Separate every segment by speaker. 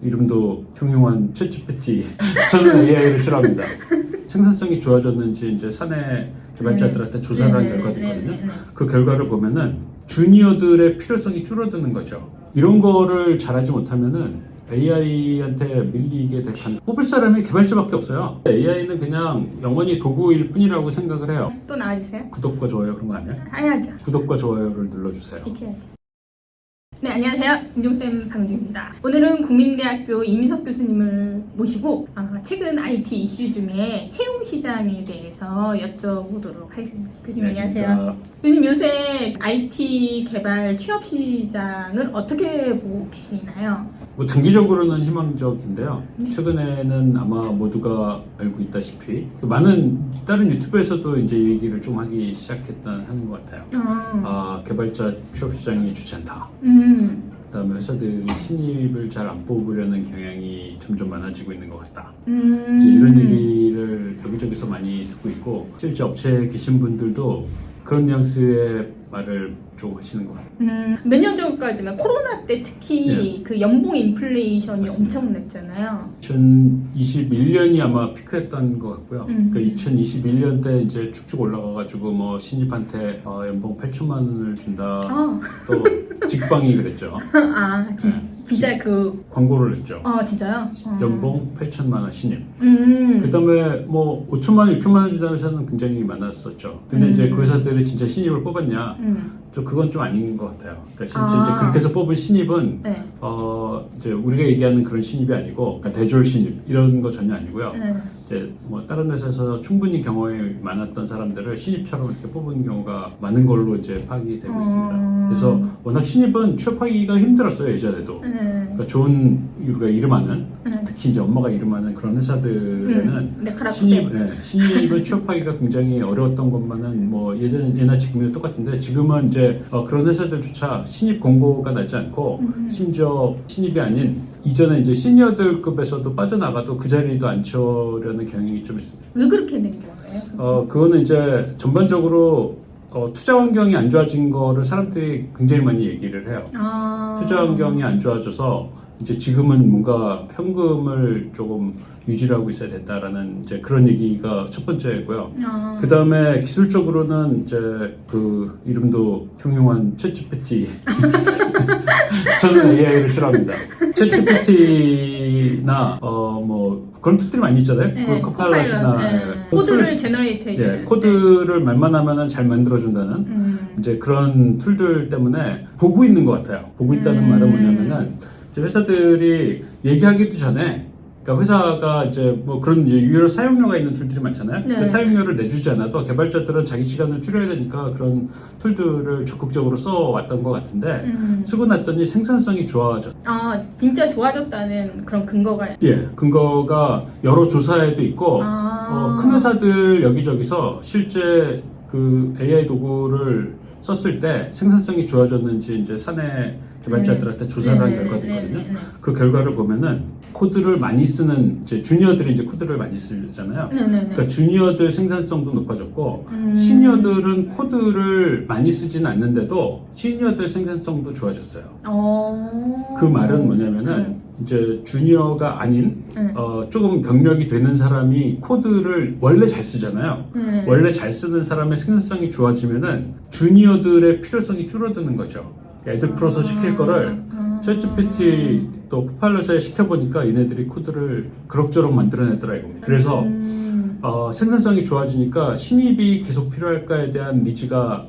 Speaker 1: 이름도 흉흉한 챗GPT. 저는 AI를 싫어합니다. 생산성이 좋아졌는지 이제 사내 개발자들한테 조사를 한 결과도 있거든요. 그 결과를 보면은 주니어들의 필요성이 줄어드는 거죠. 이런 거를 잘하지 못하면은 AI한테 밀리게 될 가능. 뽑을 사람이 개발자밖에 없어요. AI는 그냥 영원히 도구일 뿐이라고 생각을 해요.
Speaker 2: 또 나와주세요.
Speaker 1: 구독과 좋아요 그런 거 아니야?
Speaker 2: 해야죠.
Speaker 1: 구독과 좋아요를 눌러주세요.
Speaker 2: 이렇게 해야지. 네, 안녕하세요. 김종쌤 박은주입니다. 오늘은 국민대학교 이민석 교수님을 모시고 최근 IT 이슈 중에 채용 시장에 대해서 여쭤보도록 하겠습니다. 교수님 안녕하세요. 교수님 요새 IT 개발 취업 시장을 어떻게 보고 계시나요?
Speaker 1: 뭐 장기적으로는 희망적인데요. 최근에는 아마 모두가 알고 있다시피 많은 다른 유튜브에서도 이제 얘기를 좀 하기 하는 것 같아요. 개발자 취업 시장이 좋지 않다. 그다음에 회사들이 신입을 잘 안 뽑으려는 경향이 점점 많아지고 있는 것 같다. 이제 이런 얘기를 여기저기서 많이 듣고 있고 실제 업체에 계신 분들도 그런 뉘앙스의 말을 좀 하시는 것 같아요.
Speaker 2: 몇 년 전까지만 코로나 때 특히 그 연봉 인플레이션이
Speaker 1: 맞습니다.
Speaker 2: 엄청났잖아요.
Speaker 1: 2021년이 아마 피크였던 것 같고요. 그 2021년 때 이제 쭉쭉 올라가가지고 뭐 신입한테 연봉 8천만 원을 준다. 또 직방이 그랬죠.
Speaker 2: 진짜 그
Speaker 1: 광고를 냈죠.
Speaker 2: 진짜요?
Speaker 1: 연봉 8천만 원 신입. 그다음에 뭐 5천만 원, 6천만 원 준다는 회사는 굉장히 많았었죠. 근데 이제 그 회사들이 진짜 신입을 뽑았냐? 그건 좀 아닌 것 같아요. 그러니까 실제 이제 그렇게 해서 뽑은 신입은 이제 우리가 얘기하는 그런 신입이 아니고 그러니까 대졸 신입 이런 거 전혀 아니고요. 이제 뭐 다른 회사에서 충분히 경험이 많았던 사람들을 신입처럼 이렇게 뽑은 경우가 많은 걸로 이제 파악이 되고 있습니다. 그래서 워낙 신입은 취업하기가 힘들었어요 예전에도. 그러니까 좋은 우리가 이름하는 특히 이제 엄마가 이름하는 그런 회사들에는 신입을 취업하기가 굉장히 어려웠던 것만은 뭐 예나 지금이나 똑같은데 지금은 이제 그런 회사들조차 신입 공고가 나지 않고 심지어 신입이 아닌 이전에 이제 시니어들급에서도 빠져나가도 그 자리도 안 채우려는 경향이 좀 있습니다.
Speaker 2: 왜 그렇게 된 거예요?
Speaker 1: 그거는 이제 전반적으로 투자 환경이 안 좋아진 거를 사람들이 굉장히 많이 얘기를 해요. 투자 환경이 안 좋아져서 이제 지금은 뭔가 현금을 조금 유지를 하고 있어야 된다라는 이제 그런 얘기가 첫 번째고요. 그 다음에 기술적으로는 이제 그 이름도 흉흉한 챗GPT. 저는 AI를 싫어합니다. 챗GPT나 뭐 그런 툴들이 많이 있잖아요. 코파일럿이나
Speaker 2: 코드를 제너레이트 해줘요.
Speaker 1: 코드를 말만 하면은 잘 만들어준다는 이제 그런 툴들 때문에 보고 있는 것 같아요. 보고 있다는 말은 뭐냐면은 이제 회사들이 얘기하기도 전에 그러니까 회사가 이제 뭐 그런 이제 유효 사용료가 있는 툴들이 많잖아요. 그 사용료를 내주지 않아도 개발자들은 자기 시간을 줄여야 되니까 그런 툴들을 적극적으로 써왔던 것 같은데 쓰고 났더니 생산성이 좋아졌어요.
Speaker 2: 진짜 좋아졌다는 그런 근거가?
Speaker 1: 근거가 여러 조사에도 있고 큰 회사들 여기저기서 실제 그 AI 도구를 썼을 때 생산성이 좋아졌는지 이제 사내 개발자들한테 조사를 한 결과도 있거든요. 그 결과를 보면은 코드를 많이 쓰는 이제 주니어들이 이제 코드를 많이 쓰잖아요. 그러니까 주니어들 생산성도 높아졌고 시니어들은 코드를 많이 쓰진 않는데도 시니어들 생산성도 좋아졌어요. 그 말은 뭐냐면은 이제 주니어가 아닌 조금 경력이 되는 사람이 코드를 원래 잘 쓰잖아요. 원래 잘 쓰는 사람의 생산성이 좋아지면은 주니어들의 필요성이 줄어드는 거죠. 애들 풀어서 시킬 거를 챗GPT 또 코파일럿에 시켜보니까 얘네들이 코드를 그럭저럭 만들어내더라 이겁니다. 그래서 생산성이 좋아지니까 신입이 계속 필요할까에 대한 니즈가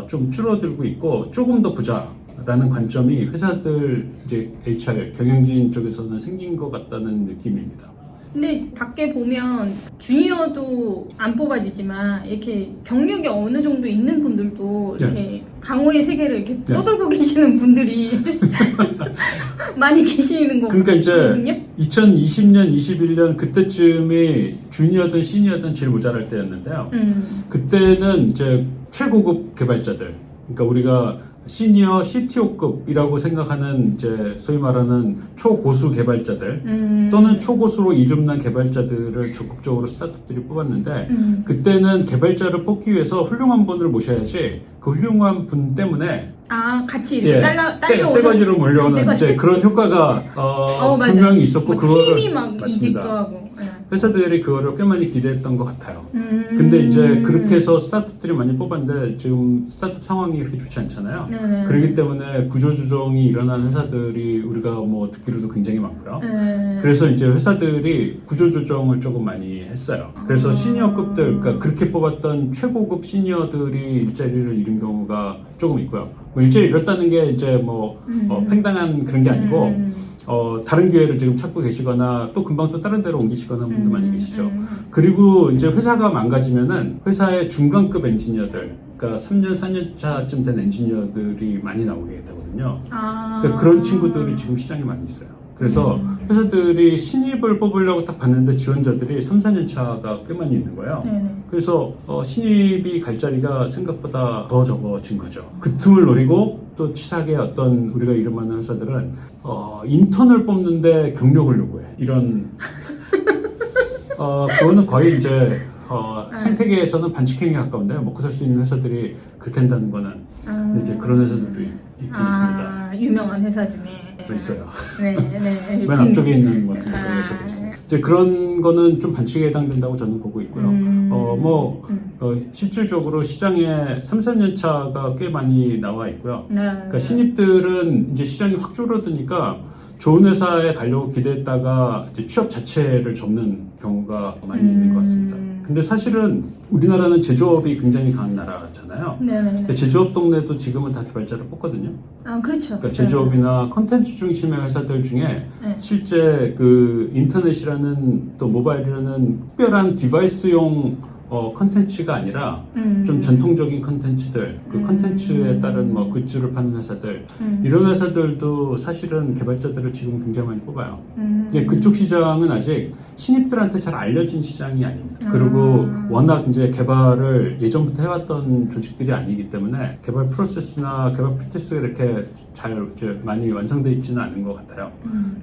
Speaker 1: 좀 줄어들고 있고 조금 더 보자라는 관점이 회사들 이제 HR 경영진 쪽에서는 생긴 것 같다는 느낌입니다.
Speaker 2: 근데 밖에 보면 주니어도 안 뽑아지지만 이렇게 경력이 어느 정도 있는 분들도 이렇게 강호의 세계를 이렇게 떠돌고 계시는 분들이 많이 계시는 거거든요.
Speaker 1: 그러니까 이제 2020년, 21년 그때쯤이 주니어든 시니어든 제일 모자랄 때였는데요. 그때는 이제 최고급 개발자들, 그러니까 우리가 시니어 CTO급이라고 생각하는 이제 소위 말하는 초고수 개발자들 또는 초고수로 이름난 개발자들을 적극적으로 스타트업들이 뽑았는데 그때는 개발자를 뽑기 위해서 훌륭한 분을 모셔야지 그 훌륭한 분 때문에
Speaker 2: 같이 이렇게 딸려오는
Speaker 1: 떼거지로 몰려오는
Speaker 2: 떼거지.
Speaker 1: 이제 그런 효과가
Speaker 2: 맞아.
Speaker 1: 분명히 있었고
Speaker 2: 팀이 막
Speaker 1: 맞습니다.
Speaker 2: 이직도 하고.
Speaker 1: 회사들이 그거를 꽤 많이 기대했던 것 같아요. 근데 이제 그렇게 해서 스타트업들이 많이 뽑았는데 지금 스타트업 상황이 그렇게 좋지 않잖아요.
Speaker 2: 네네.
Speaker 1: 그렇기 때문에 구조조정이 일어난 회사들이 우리가 뭐 듣기로도 굉장히 많고요. 그래서 이제 회사들이 구조조정을 조금 많이 했어요. 그래서 시니어급들, 그러니까 그렇게 뽑았던 최고급 시니어들이 일자리를 잃은 경우가 조금 있고요. 뭐 일자리 잃었다는 게 이제 뭐 팽당한 그런 게 아니고 다른 기회를 지금 찾고 계시거나 또 금방 또 다른 데로 옮기시거나 분도 많이 계시죠. 그리고 이제 회사가 망가지면은 회사의 중간급 엔지니어들, 그러니까 3년, 4년 차쯤 된 엔지니어들이 많이 나오게 되거든요. 그러니까 그런 친구들이 지금 시장에 많이 있어요. 그래서 회사들이 신입을 뽑으려고 딱 봤는데 지원자들이 3, 4년 차가 꽤 많이 있는 거예요. 그래서 신입이 갈 자리가 생각보다 더 적어진 거죠. 그 틈을 노리고 또 치사하게 어떤 우리가 이름 많은 회사들은 인턴을 뽑는데 경력을 요구해. 이런 그거는 거의 이제 생태계에서는 반칙행위에 가까운데 먹고 살 수 있는 회사들이 그렇게 한다는 거는 이제 그런 회사들도 있긴 있습니다.
Speaker 2: 유명한 회사 중에
Speaker 1: 있어요.
Speaker 2: 네.
Speaker 1: 맨 앞쪽에 있는 것 같은 그런 회사도 있습니다. 이제 그런 거는 좀 반칙에 해당된다고 저는 보고 있고요. 실질적으로 시장에 3, 4년 차가 꽤 많이 나와 있고요. 그러니까 신입들은 이제 시장이 확 줄어드니까 좋은 회사에 가려고 기대했다가 이제 취업 자체를 접는 경우가 많이 있는 것 같습니다. 근데 사실은 우리나라는 제조업이 굉장히 강한 나라잖아요. 근데 제조업 동네도 지금은 다 개발자를 뽑거든요.
Speaker 2: 그렇죠.
Speaker 1: 그러니까 제조업이나 컨텐츠 중심의 회사들 중에 실제 그 인터넷이라는 또 모바일이라는 특별한 디바이스용 컨텐츠가 아니라 좀 전통적인 컨텐츠들, 그 컨텐츠에 따른 뭐 굿즈를 파는 회사들, 이런 회사들도 사실은 개발자들을 지금 굉장히 많이 뽑아요. 근데 그쪽 시장은 아직 신입들한테 잘 알려진 시장이 아닙니다. 그리고 워낙 이제 개발을 예전부터 해왔던 조직들이 아니기 때문에 개발 프로세스나 개발 프랙티스가 이렇게 잘 이제 많이 완성되어 있지는 않은 것 같아요.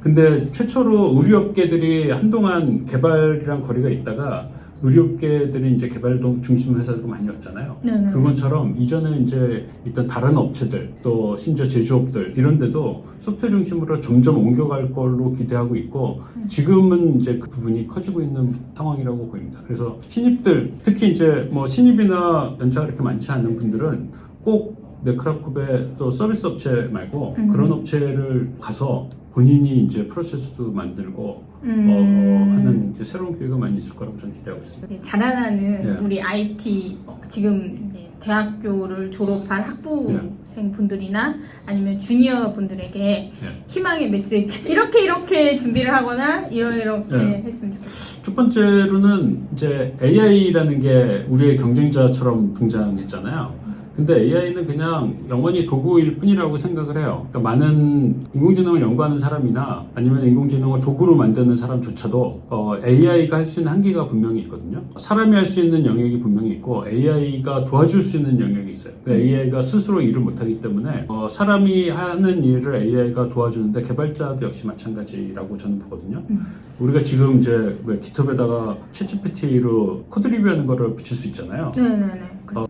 Speaker 1: 근데 최초로 의류업계들이 한동안 개발이랑 거리가 있다가 의료업계들이 이제 개발 중심 회사도 많이 왔잖아요. 그것처럼 이전에 이제 있던 다른 업체들, 또 심지어 제조업들 이런 데도 소프트웨어 중심으로 점점 옮겨갈 걸로 기대하고 있고 지금은 이제 그 부분이 커지고 있는 상황이라고 보입니다. 그래서 신입들, 특히 이제 뭐 신입이나 연차가 그렇게 많지 않은 분들은 꼭 네크라쿱의 또 서비스 업체 말고 그런 업체를 가서 본인이 이제 프로세스도 만들고 하는 이제 새로운 기회가 많이 있을 거라고 저는 기대하고 있습니다.
Speaker 2: 자라나는 우리 IT 지금 이제 대학교를 졸업할 학부생 분들이나 아니면 주니어 분들에게 희망의 메시지 이렇게 준비를 하거나 이렇게 했으면 좋겠어요.
Speaker 1: 첫 번째로는 이제 AI라는 게 우리의 경쟁자처럼 등장했잖아요. 근데 AI는 그냥 영원히 도구일 뿐이라고 생각을 해요. 그러니까 많은 인공지능을 연구하는 사람이나 아니면 인공지능을 도구로 만드는 사람조차도 AI가 할 수 있는 한계가 분명히 있거든요. 사람이 할 수 있는 영역이 분명히 있고 AI가 도와줄 수 있는 영역이 있어요. 그러니까 AI가 스스로 일을 못하기 때문에 사람이 하는 일을 AI가 도와주는데 개발자도 역시 마찬가지라고 저는 보거든요. 우리가 지금 이제 왜 깃허브에다가 챗GPT로 코드 리뷰하는 거를 붙일 수 있잖아요.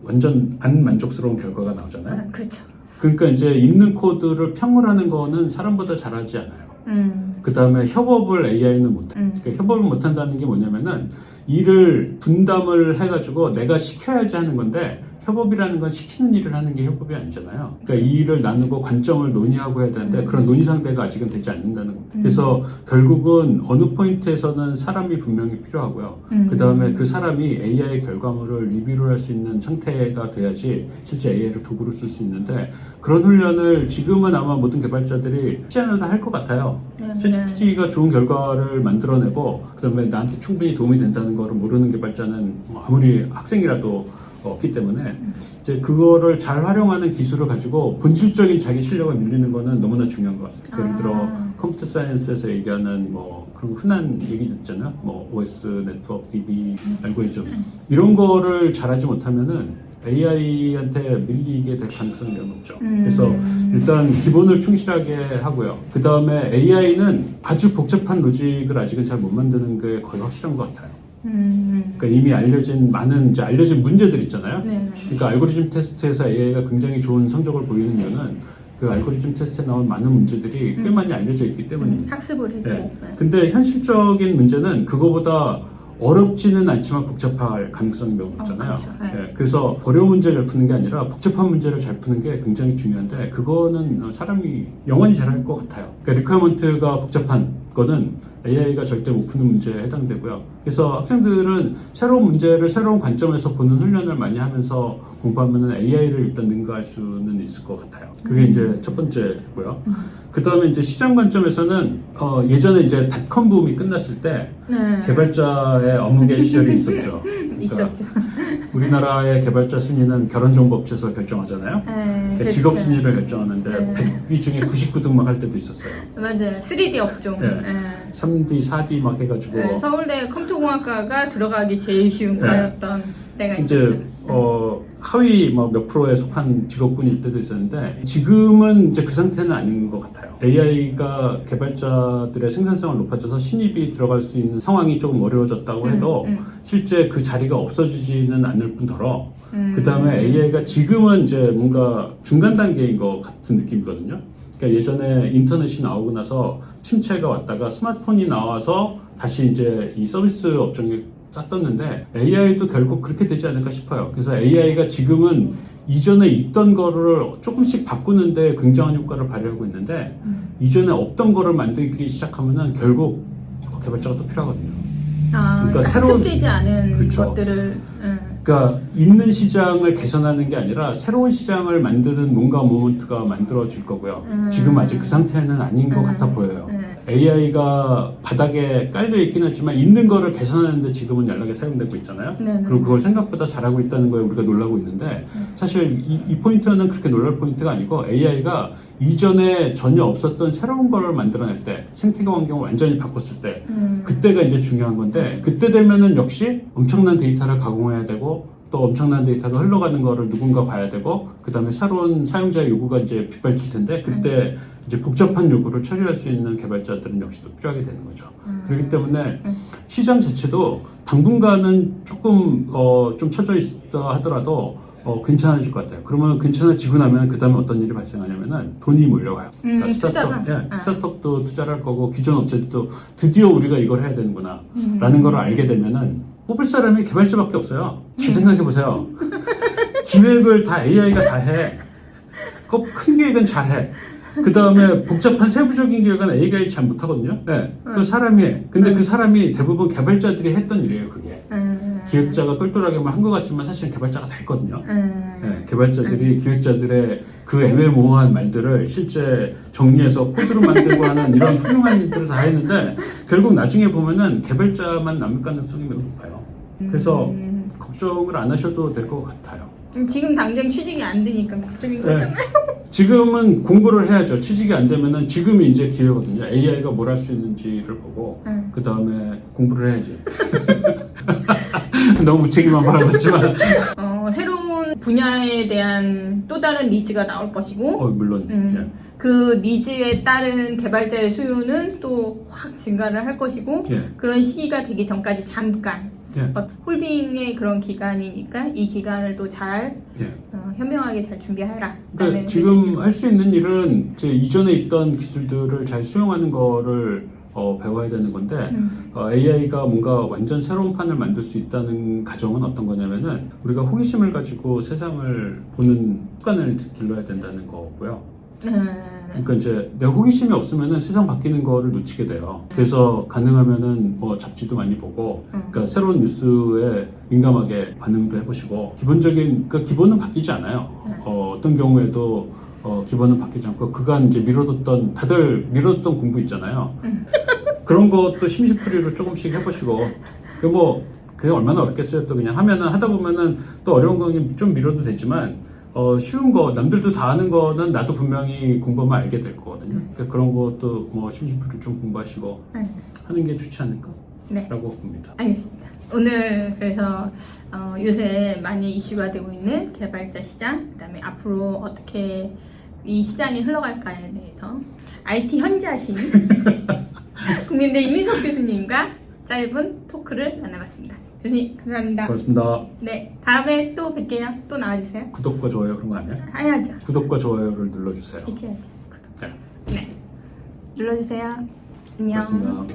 Speaker 1: 완전 안 만족스러운 결과가 나오잖아요.
Speaker 2: 그렇죠.
Speaker 1: 그러니까 이제 있는 코드를 평을 하는 거는 사람보다 잘하지 않아요. 그 다음에 협업을 AI는 못해요. 그러니까 협업을 못한다는 게 뭐냐면은 일을 분담을 해가지고 내가 시켜야지 하는 건데 협업이라는 건 시키는 일을 하는 게 협업이 아니잖아요. 그러니까 이 일을 나누고 관점을 논의하고 해야 되는데 그런 논의 상대가 아직은 되지 않는다는 겁니다. 그래서 결국은 어느 포인트에서는 사람이 분명히 필요하고요. 그 다음에 그 사람이 AI 결과물을 리뷰를 할 수 있는 상태가 돼야지 실제 AI를 도구로 쓸 수 있는데 그런 훈련을 지금은 아마 모든 개발자들이 쉽지 않아도 할 것 같아요. 챗GPT가 좋은 결과를 만들어내고 그 다음에 나한테 충분히 도움이 된다는 거를 모르는 개발자는 아무리 학생이라도 없기 때문에 이제 그거를 잘 활용하는 기술을 가지고 본질적인 자기 실력을 밀리는 거는 너무나 중요한 것 같습니다. 예를 들어 컴퓨터 사이언스에서 얘기하는 뭐 그런 흔한 얘기 있잖아요. 뭐 OS, 네트워크, DB, 알고리즘 이런 거를 잘하지 못하면은 AI한테 밀리게 될 가능성이 매우 높죠. 그래서 일단 기본을 충실하게 하고요. 그 다음에 AI는 아주 복잡한 로직을 아직은 잘 못 만드는 게 거의 확실한 것 같아요. 그러니까 이미 알려진 문제들 있잖아요.
Speaker 2: 네.
Speaker 1: 그러니까 알고리즘 테스트에서 AI가 굉장히 좋은 성적을 보이는 이유는 그 알고리즘 테스트에 나온 많은 문제들이 꽤 많이 알려져 있기 때문입니다.
Speaker 2: 학습을 해서.
Speaker 1: 네. 근데 현실적인 문제는 그거보다 어렵지는 않지만 복잡할 가능성이 매우 높잖아요.
Speaker 2: 그렇죠. 네.
Speaker 1: 네, 그래서 어려운 문제를 잘 푸는 게 아니라 복잡한 문제를 잘 푸는 게 굉장히 중요한데 그거는 사람이 영원히 잘할 것 같아요. 그러니까 리퀘어먼트가 복잡한 거는 AI가 절대 못 푸는 문제에 해당되고요. 그래서 학생들은 새로운 문제를 새로운 관점에서 보는 훈련을 많이 하면서 공부하면 AI를 일단 능가할 수는 있을 것 같아요. 그게 이제 첫 번째고요. 그 다음에 이제 시장 관점에서는 예전에 이제 닷컴 붐이 끝났을 때
Speaker 2: 네.
Speaker 1: 개발자의 업무계 시절이 있었죠.
Speaker 2: 있었죠.
Speaker 1: 우리나라의 개발자 순위는 결혼정보업체에서 결정하잖아요.
Speaker 2: 그렇죠.
Speaker 1: 직업 순위를 결정하는데
Speaker 2: 네.
Speaker 1: 100위 중에 99등 막 할 때도 있었어요.
Speaker 2: 맞아요. 3D 업종.
Speaker 1: 네. 3D, 4D 막 해가지고
Speaker 2: 네, 서울대 컴퓨터공학과가 들어가기 제일 쉬운
Speaker 1: 네.
Speaker 2: 과였던 때가
Speaker 1: 이제
Speaker 2: 있었죠.
Speaker 1: 하위 몇 프로에 속한 직업군일 때도 있었는데 지금은 이제 그 상태는 아닌 것 같아요. AI가 개발자들의 생산성을 높아져서 신입이 들어갈 수 있는 상황이 조금 어려워졌다고 해도 실제 그 자리가 없어지지는 않을 뿐더러 그 다음에 AI가 지금은 이제 뭔가 중간 단계인 것 같은 느낌이거든요. 그러니까 예전에 인터넷이 나오고 나서 침체가 왔다가 스마트폰이 나와서 다시 이제 이 서비스 업종에 떴는데 AI도 결국 그렇게 되지 않을까 싶어요. 그래서 AI가 지금은 이전에 있던 거를 조금씩 바꾸는데 굉장한 효과를 발휘하고 있는데 이전에 없던 거를 만들기 시작하면은 결국 개발자가 또 필요하거든요.
Speaker 2: 그러니까 학습되지 않은
Speaker 1: 그렇죠.
Speaker 2: 것들을
Speaker 1: 그러니까 있는 시장을 개선하는 게 아니라 새로운 시장을 만드는 뭔가 모먼트가 만들어질 거고요. 지금 아직 그 상태는 아닌 것 같아 보여요. AI가 바닥에 깔려 있긴 하지만 있는 거를 개선하는데 지금은 연락에 사용되고 있잖아요. 그리고 그걸 생각보다 잘하고 있다는 거에 우리가 놀라고 있는데 사실 이 포인트는 그렇게 놀랄 포인트가 아니고 AI가 이전에 전혀 없었던 새로운 거를 만들어낼 때 생태계 환경을 완전히 바꿨을 때 그때가 이제 중요한 건데 그때 되면은 역시 엄청난 데이터를 가공해야 되고 또 엄청난 데이터가 흘러가는 거를 누군가 봐야 되고 그 다음에 새로운 사용자의 요구가 이제 빗발칠 텐데 그때 이제 복잡한 요구를 처리할 수 있는 개발자들은 역시 또 필요하게 되는 거죠. 그렇기 때문에 시장 자체도 당분간은 조금 좀 처져 있다 하더라도 괜찮아질 것 같아요. 그러면 괜찮아지고 나면 그 다음에 어떤 일이 발생하냐면은 돈이 몰려와요. 그러니까 스타트업도 투자를 할 거고 기존 업체들도 드디어 우리가 이걸 해야 되는구나 라는 걸 알게 되면은 뽑을 사람이 개발자밖에 없어요. 잘 생각해 보세요. 기획을 다 AI가 다 해. 큰 계획은 잘 해. 그 다음에 복잡한 세부적인 계획은 AI가 잘 못하거든요. 네, 그 사람이 해. 근데 그 사람이 대부분 개발자들이 했던 일이에요, 그게. 기획자가 똘똘하게만 한 것 같지만 사실은 개발자가 다 했거든요. 네, 개발자들이 기획자들의 그 애매모호한 말들을 실제 정리해서 코드로 만들고 하는 이런 훌륭한 일들을 다 했는데 결국 나중에 보면은 개발자만 남을 가능성이 매우 높아요. 그래서 걱정을 안 하셔도 될 것 같아요.
Speaker 2: 지금 당장 취직이 안 되니까 걱정인 거잖아요.
Speaker 1: 지금은 공부를 해야죠. 취직이 안 되면은 지금이 이제 기회거든요. AI가 뭘 할 수 있는지를 보고 그 다음에 공부를 해야지. 너무 무책임한 말을 했지만
Speaker 2: 새로운 분야에 대한 또 다른 니즈가 나올 것이고
Speaker 1: 물론 예.
Speaker 2: 그 니즈에 따른 개발자의 수요는 또 확 증가를 할 것이고 그런 시기가 되기 전까지 잠깐 홀딩의 그런 기간이니까 이 기간을 또 잘 현명하게 잘 준비하라.
Speaker 1: 그러니까 지금 할 수 있는 일은 이제 이전에 있던 기술들을 잘 수용하는 거를 배워야 되는 건데 AI가 뭔가 완전 새로운 판을 만들 수 있다는 가정은 어떤 거냐면은 우리가 호기심을 가지고 세상을 보는 습관을 길러야 된다는 거고요. 그러니까 이제 내 호기심이 없으면은 세상 바뀌는 거를 놓치게 돼요. 그래서 가능하면은 뭐 잡지도 많이 보고, 그러니까 새로운 뉴스에 민감하게 반응도 해보시고, 그러니까 기본은 바뀌지 않아요. 어떤 경우에도 기본은 바뀌지 않고 그간 이제 다들 미뤄뒀던 공부 있잖아요. 그런 것도 심시풀이로 조금씩 해보시고, 그게 얼마나 어렵겠어요. 또 그냥 하다 보면은 또 어려운 거는 좀 미뤄도 되지만. 쉬운 거, 남들도 다 아는 거는 나도 분명히 공부하면 알게 될 거거든요. 그러니까 그런 것도 심심풀이 좀 공부하시고 하는 게 좋지 않을까? 라고 봅니다.
Speaker 2: 알겠습니다. 오늘 그래서 요새 많이 이슈가 되고 있는 개발자 시장, 그 다음에 앞으로 어떻게 이 시장이 흘러갈까에 대해서 IT 현자신 국민대 이민석 교수님과 짧은 토크를 나눠봤습니다. 교수님 감사합니다.
Speaker 1: 고맙습니다.
Speaker 2: 네, 다음에 또 뵐게요. 또 나와주세요.
Speaker 1: 구독과 좋아요 그런 거 아니야?
Speaker 2: 해야죠.
Speaker 1: 구독과 좋아요를 눌러주세요.
Speaker 2: 이렇게 해야지. 구독.
Speaker 1: 네.
Speaker 2: 네. 눌러주세요. 안녕.
Speaker 1: 고맙습니다.